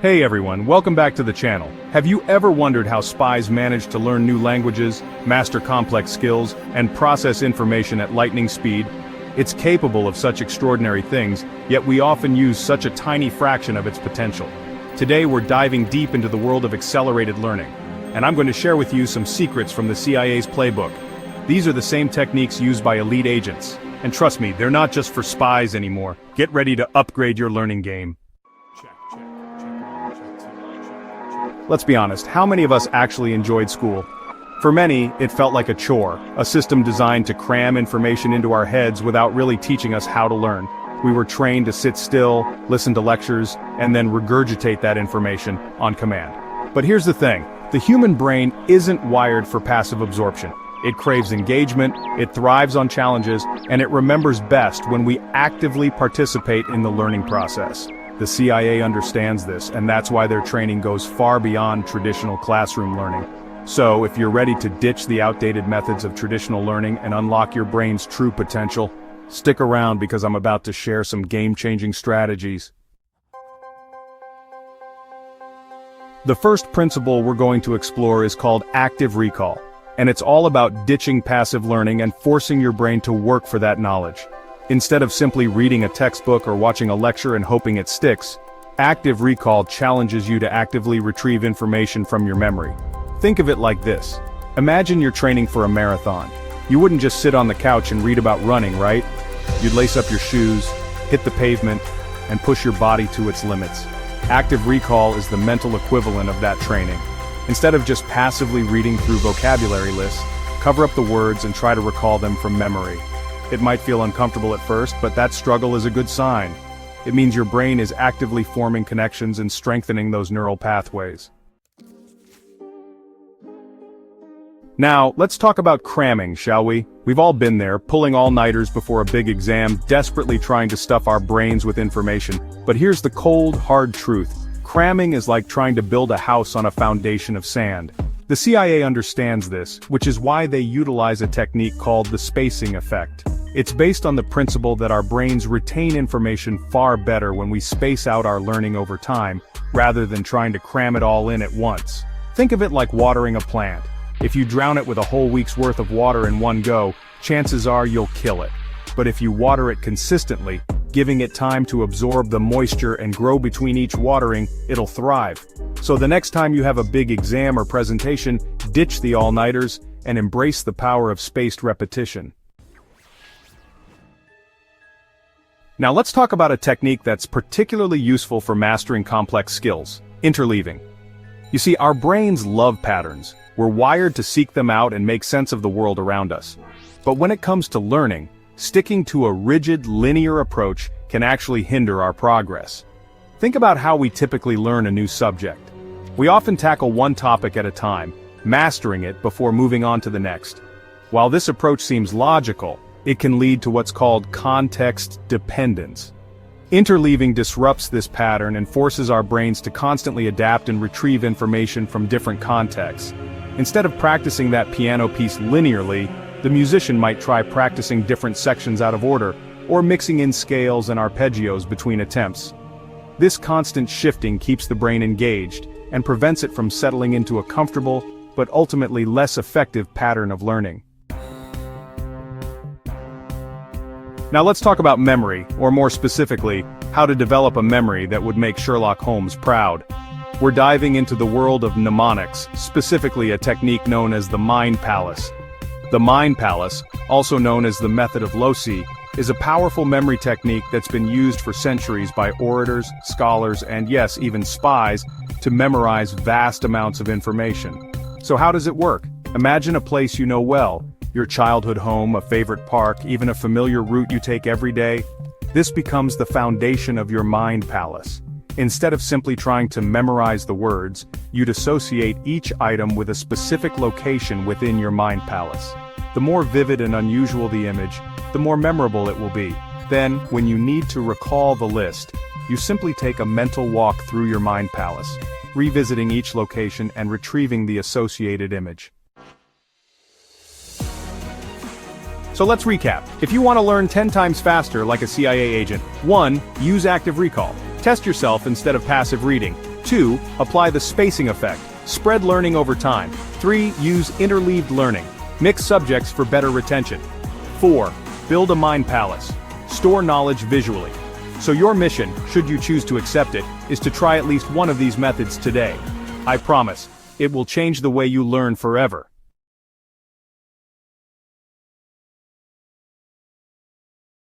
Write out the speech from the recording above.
Hey everyone, welcome back to the channel. Have you ever wondered how spies manage to learn new languages, master complex skills, and process information at lightning speed? It's capable of such extraordinary things, yet we often use such a tiny fraction of its potential. Today we're diving deep into the world of accelerated learning, and I'm going to share with you some secrets from the CIA's playbook. These are the same techniques used by elite agents. And trust me, they're not just for spies anymore. Get ready to upgrade your learning game. Let's be honest, how many of us actually enjoyed school? For many, it felt like a chore, a system designed to cram information into our heads without really teaching us how to learn. We were trained to sit still, listen to lectures, and then regurgitate that information on command. But here's the thing, the human brain isn't wired for passive absorption. It craves engagement, it thrives on challenges, and it remembers best when we actively participate in the learning process. The CIA understands this, and that's why their training goes far beyond traditional classroom learning. So, if you're ready to ditch the outdated methods of traditional learning and unlock your brain's true potential, stick around because I'm about to share some game-changing strategies. The first principle we're going to explore is called active recall, and it's all about ditching passive learning and forcing your brain to work for that knowledge. Instead of simply reading a textbook or watching a lecture and hoping it sticks, active recall challenges you to actively retrieve information from your memory. Think of it like this. Imagine you're training for a marathon. You wouldn't just sit on the couch and read about running, right? You'd lace up your shoes, hit the pavement, and push your body to its limits. Active recall is the mental equivalent of that training. Instead of just passively reading through vocabulary lists, cover up the words and try to recall them from memory. It might feel uncomfortable at first, but that struggle is a good sign. It means your brain is actively forming connections and strengthening those neural pathways. Now, let's talk about cramming, shall we? We've all been there, pulling all-nighters before a big exam, desperately trying to stuff our brains with information. But here's the cold, hard truth. Cramming is like trying to build a house on a foundation of sand. The CIA understands this, which is why they utilize a technique called the spacing effect. It's based on the principle that our brains retain information far better when we space out our learning over time, rather than trying to cram it all in at once. Think of it like watering a plant. If you drown it with a whole week's worth of water in one go, chances are you'll kill it. But if you water it consistently, giving it time to absorb the moisture and grow between each watering, it'll thrive. So the next time you have a big exam or presentation, ditch the all-nighters and embrace the power of spaced repetition. Now let's talk about a technique that's particularly useful for mastering complex skills: interleaving. You see, our brains love patterns. We're wired to seek them out and make sense of the world around us. But when it comes to learning, sticking to a rigid, linear approach can actually hinder our progress. Think about how we typically learn a new subject. We often tackle one topic at a time, mastering it before moving on to the next. While this approach seems logical, it can lead to what's called context dependence. Interleaving disrupts this pattern and forces our brains to constantly adapt and retrieve information from different contexts. Instead of practicing that piano piece linearly, the musician might try practicing different sections out of order, or mixing in scales and arpeggios between attempts. This constant shifting keeps the brain engaged, and prevents it from settling into a comfortable, but ultimately less effective pattern of learning. Now let's talk about memory, or more specifically, how to develop a memory that would make Sherlock Holmes proud. We're diving into the world of mnemonics, specifically a technique known as the Mind Palace. The Mind Palace, also known as the method of Loci, is a powerful memory technique that's been used for centuries by orators, scholars, and yes, even spies, to memorize vast amounts of information. So how does it work? Imagine a place you know well, your childhood home, a favorite park, even a familiar route you take every day. This becomes the foundation of your Mind Palace. Instead of simply trying to memorize the words, you'd associate each item with a specific location within your Mind Palace. The more vivid and unusual the image, the more memorable it will be. Then, when you need to recall the list, you simply take a mental walk through your Mind Palace, revisiting each location and retrieving the associated image. So let's recap. If you want to learn 10 times faster like a CIA agent, 1. Use active recall. Test yourself instead of passive reading. 2. Apply the spacing effect. Spread learning over time. 3. Use interleaved learning. Mix subjects for better retention. 4. Build a mind palace. Store knowledge visually. So your mission, should you choose to accept it, is to try at least one of these methods today. I promise, it will change the way you learn forever.